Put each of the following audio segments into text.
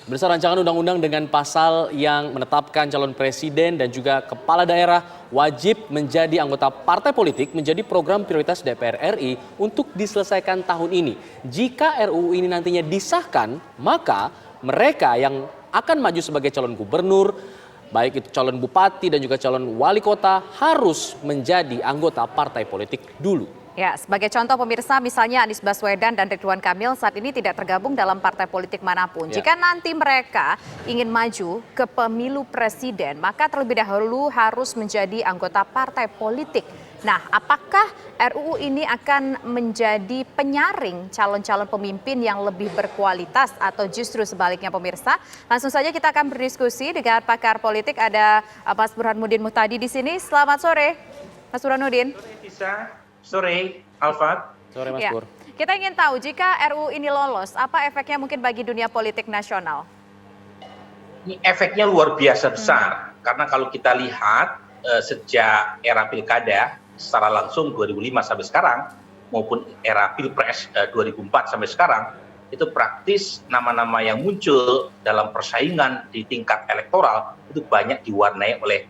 Pemirsa, rancangan undang-undang dengan pasal yang menetapkan calon presiden dan juga kepala daerah wajib menjadi anggota partai politik menjadi program prioritas DPR RI untuk diselesaikan tahun ini. Jika RUU ini nantinya disahkan, maka mereka yang akan maju sebagai calon gubernur, baik itu calon bupati dan juga calon wali kota, harus menjadi anggota partai politik dulu. Ya, sebagai contoh pemirsa, misalnya Anies Baswedan dan Ridwan Kamil saat ini tidak tergabung dalam partai politik manapun. Ya. Jika nanti mereka ingin maju ke pemilu presiden, maka terlebih dahulu harus menjadi anggota partai politik. Nah, apakah RUU ini akan menjadi penyaring calon-calon pemimpin yang lebih berkualitas atau justru sebaliknya pemirsa? Langsung saja kita akan berdiskusi dengan pakar politik, ada Mas Burhanuddin Muhtadi di sini. Selamat sore, Mas Burhanuddin. Sore, Alfat. Sore, Mas Bur. Kita ingin tahu jika RUU ini lolos, apa efeknya mungkin bagi dunia politik nasional? Ini efeknya luar biasa besar, karena kalau kita lihat sejak era pilkada secara langsung 2005 sampai sekarang, maupun era pilpres 2004 sampai sekarang, itu praktis nama-nama yang muncul dalam persaingan di tingkat elektoral itu banyak diwarnai oleh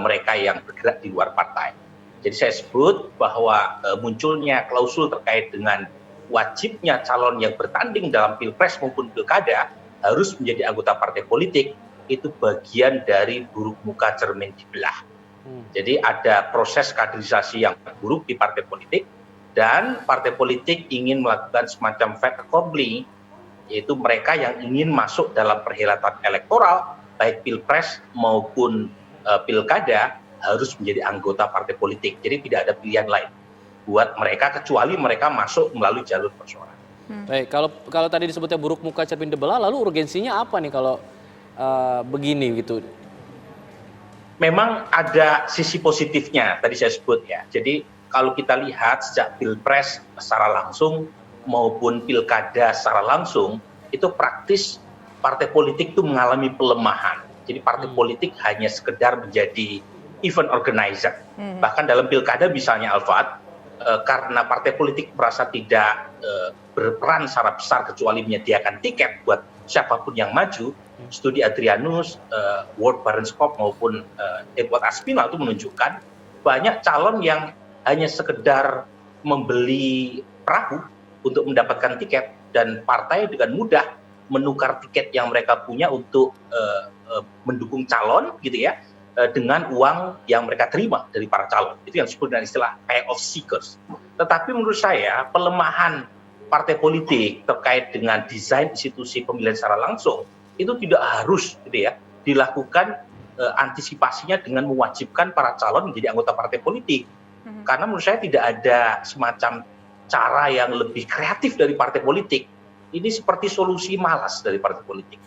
mereka yang bergerak di luar partai. Jadi saya sebut bahwa munculnya klausul terkait dengan wajibnya calon yang bertanding dalam pilpres maupun pilkada harus menjadi anggota partai politik, itu bagian dari buruk muka cermin dibelah. Jadi ada proses kaderisasi yang buruk di partai politik, dan partai politik ingin melakukan semacam fait accompli, yaitu mereka yang ingin masuk dalam perhelatan elektoral, baik pilpres maupun pilkada, harus menjadi anggota partai politik. Jadi tidak ada pilihan lain buat mereka kecuali mereka masuk melalui jalur perseorangan. Baik, kalau tadi disebutnya buruk muka cermin dibelah, lalu urgensinya apa nih kalau begini gitu? Memang ada sisi positifnya tadi saya sebut ya. Jadi kalau kita lihat sejak pilpres secara langsung maupun pilkada secara langsung, itu praktis partai politik itu mengalami pelemahan. Jadi partai politik hanya sekedar menjadi event organizer. Bahkan dalam pilkada misalnya Alfat, karena partai politik merasa tidak berperan secara besar kecuali menyediakan tiket buat siapapun yang maju, studi Adrianus, World Barenscope maupun Edward Aspinall itu menunjukkan banyak calon yang hanya sekedar membeli perahu untuk mendapatkan tiket, dan partai dengan mudah menukar tiket yang mereka punya untuk mendukung calon gitu ya, dengan uang yang mereka terima dari para calon. Itu yang disebut dengan istilah payoff seekers. Tetapi menurut saya pelemahan partai politik terkait dengan desain institusi pemilihan secara langsung itu tidak harus gitu ya dilakukan antisipasinya dengan mewajibkan para calon menjadi anggota partai politik. Karena menurut saya tidak ada semacam cara yang lebih kreatif dari partai politik. Ini seperti solusi malas dari partai politik.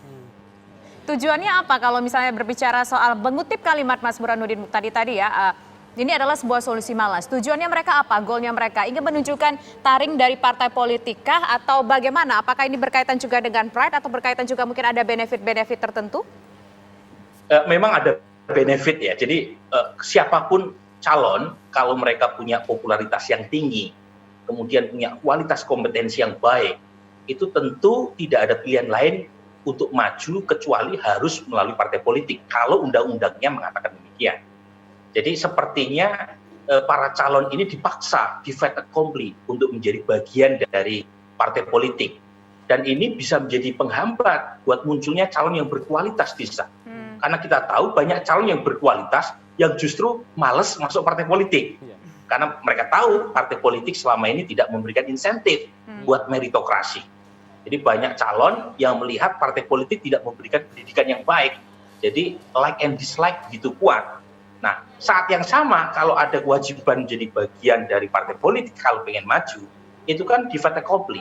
Tujuannya apa kalau misalnya berbicara soal mengutip kalimat Mas Burhanuddin Muhtadi tadi ya, ini adalah sebuah solusi malas. Tujuannya mereka apa? Goalnya mereka ingin menunjukkan taring dari partai politik kah atau bagaimana? Apakah ini berkaitan juga dengan pride atau berkaitan juga mungkin ada benefit-benefit tertentu? Memang ada benefit ya. Jadi siapapun calon kalau mereka punya popularitas yang tinggi, kemudian punya kualitas kompetensi yang baik, itu tentu tidak ada pilihan lain untuk maju kecuali harus melalui partai politik kalau undang-undangnya mengatakan demikian. Jadi sepertinya para calon ini dipaksa di fait accompli untuk menjadi bagian dari partai politik, dan ini bisa menjadi penghambat buat munculnya calon yang berkualitas di sana. Karena kita tahu banyak calon yang berkualitas yang justru males masuk partai politik, karena mereka tahu partai politik selama ini tidak memberikan insentif buat meritokrasi. Jadi banyak calon yang melihat partai politik tidak memberikan pendidikan yang baik. Jadi like and dislike begitu kuat. Nah, saat yang sama kalau ada kewajiban menjadi bagian dari partai politik kalau pengen maju, itu kan di fait accompli.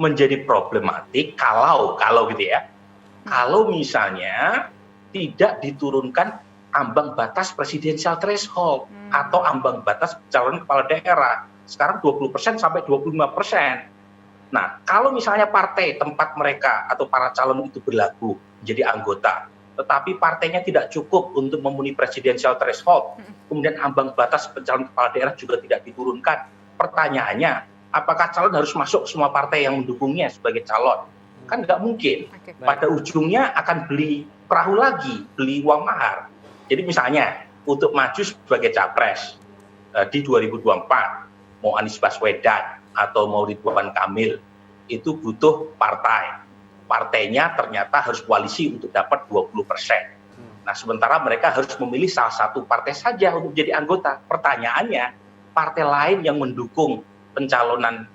Menjadi problematik kalau gitu ya. Kalau misalnya tidak diturunkan ambang batas presidensial threshold atau ambang batas calon kepala daerah. Sekarang 20% sampai 25%. Nah, kalau misalnya partai tempat mereka atau para calon itu berlaku menjadi anggota, tetapi partainya tidak cukup untuk memenuhi presidensial threshold, kemudian ambang batas pencalon kepala daerah juga tidak diturunkan. Pertanyaannya, apakah calon harus masuk semua partai yang mendukungnya sebagai calon? Kan nggak mungkin. Oke. Pada ujungnya akan beli perahu lagi, beli uang mahar. Jadi misalnya untuk maju sebagai capres di 2024, mau Anies Baswedan atau mau Ridwan Kamil, itu butuh partai. Partainya ternyata harus koalisi untuk dapat 20%. Nah, sementara mereka harus memilih salah satu partai saja untuk jadi anggota. Pertanyaannya, partai lain yang mendukung pencalonan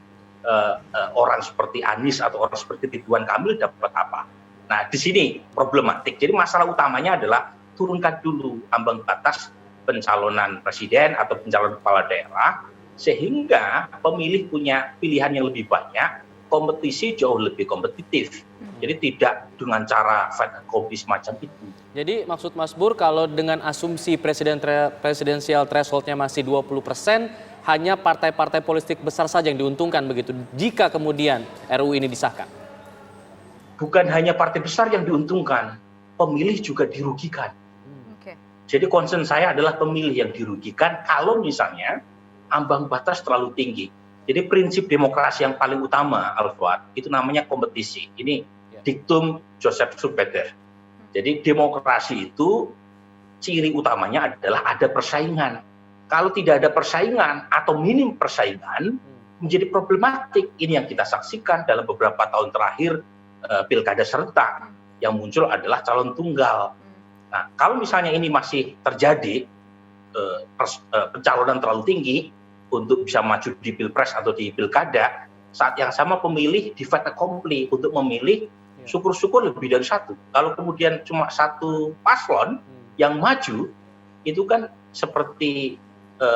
orang seperti Anies atau orang seperti Ridwan Kamil dapat apa? Nah, di sini problematik. Jadi masalah utamanya adalah turunkan dulu ambang batas pencalonan presiden atau pencalonan kepala daerah, sehingga pemilih punya pilihan yang lebih banyak, kompetisi jauh lebih kompetitif. Jadi tidak dengan cara fait accompli semacam itu. Jadi maksud Mas Bur, kalau dengan asumsi presidensial threshold-nya masih 20%, hanya partai-partai politik besar saja yang diuntungkan begitu jika kemudian RUU ini disahkan? Bukan hanya partai besar yang diuntungkan, pemilih juga dirugikan. Oke. Jadi concern saya adalah pemilih yang dirugikan kalau misalnya ambang batas terlalu tinggi. Jadi prinsip demokrasi yang paling utama, Alfred, itu namanya kompetisi. Ini diktum Joseph Schumpeter. Jadi demokrasi itu ciri utamanya adalah ada persaingan. Kalau tidak ada persaingan atau minim persaingan, menjadi problematik. Ini yang kita saksikan dalam beberapa tahun terakhir pilkada serentak. Yang muncul adalah calon tunggal. Nah, kalau misalnya ini masih terjadi pencalonan terlalu tinggi untuk bisa maju di pilpres atau di pilkada, saat yang sama pemilih di fait accompli untuk memilih syukur-syukur lebih dari satu. Kalau kemudian cuma satu paslon yang maju, itu kan seperti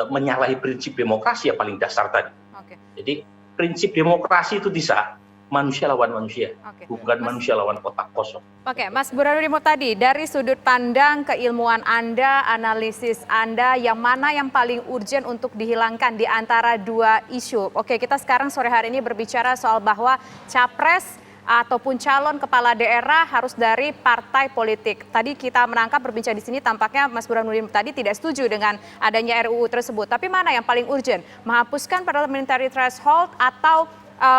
menyalahi prinsip demokrasi yang paling dasar tadi. Oke. Jadi prinsip demokrasi itu bisa manusia lawan manusia, bukan manusia lawan kotak kosong. Oke, Mas Burhanuddin Muhtadi, dari sudut pandang keilmuan Anda, analisis Anda, yang mana yang paling urgent untuk dihilangkan di antara dua isu? Oke, kita sekarang sore hari ini berbicara soal bahwa capres ataupun calon kepala daerah harus dari partai politik. Tadi kita menangkap berbincang di sini, tampaknya Mas Burhanuddin tadi tidak setuju dengan adanya RUU tersebut. Tapi mana yang paling urgent? Menghapuskan parliamentary threshold atau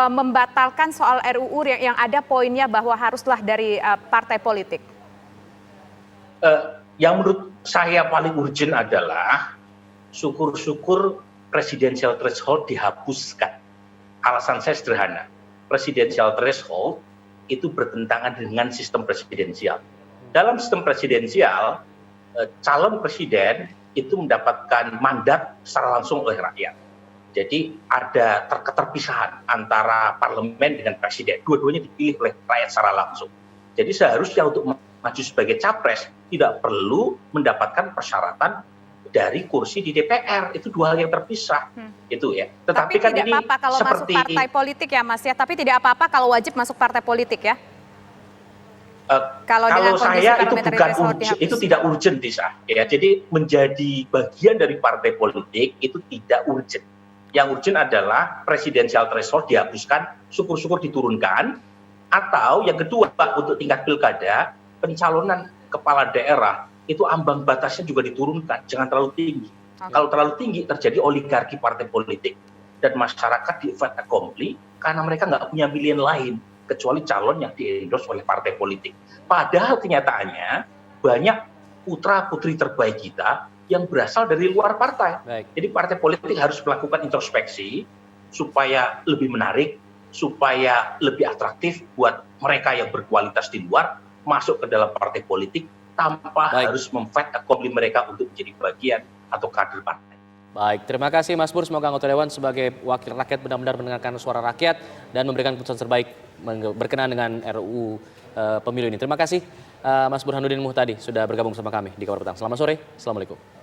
membatalkan soal RUU yang ada poinnya bahwa haruslah dari partai politik? Yang menurut saya paling urgent adalah syukur-syukur presidensial threshold dihapuskan. Alasan saya sederhana. Presidensial threshold itu bertentangan dengan sistem presidensial. Dalam sistem presidensial, calon presiden itu mendapatkan mandat secara langsung oleh rakyat. Jadi ada keterpisahan antara parlemen dengan presiden. Dua-duanya dipilih oleh rakyat secara langsung. Jadi seharusnya untuk maju sebagai capres tidak perlu mendapatkan persyaratan dari kursi di DPR. Itu dua hal yang terpisah. Itu ya. Tapi kan tidak ini apa-apa kalau seperti masuk partai politik ya Mas ya. Tapi tidak apa-apa kalau wajib masuk partai politik ya. Kalau saya itu bukan itu tidak urgent Tisa. Ya. Jadi menjadi bagian dari partai politik itu tidak urgent. Yang urgent adalah presidensial threshold dihapuskan, syukur-syukur diturunkan, atau yang kedua untuk tingkat pilkada, pencalonan kepala daerah itu ambang batasnya juga diturunkan, jangan terlalu tinggi. Kalau terlalu tinggi terjadi oligarki partai politik dan masyarakat di fait accompli karena mereka nggak punya pilihan lain kecuali calon yang di-endorse oleh partai politik. Padahal kenyataannya banyak putra-putri terbaik kita yang berasal dari luar partai. Baik. Jadi partai politik harus melakukan introspeksi supaya lebih menarik, supaya lebih atraktif buat mereka yang berkualitas di luar masuk ke dalam partai politik tanpa harus memfight accompli mereka untuk menjadi bagian atau kader partai. Baik, terima kasih Mas Bur. Semoga anggota Dewan sebagai wakil rakyat benar-benar mendengarkan suara rakyat dan memberikan keputusan terbaik berkenaan dengan RUU pemilu ini. Terima kasih Mas Burhanuddin Muhtadi sudah bergabung bersama kami di Kabar Petang. Selamat sore, Assalamualaikum.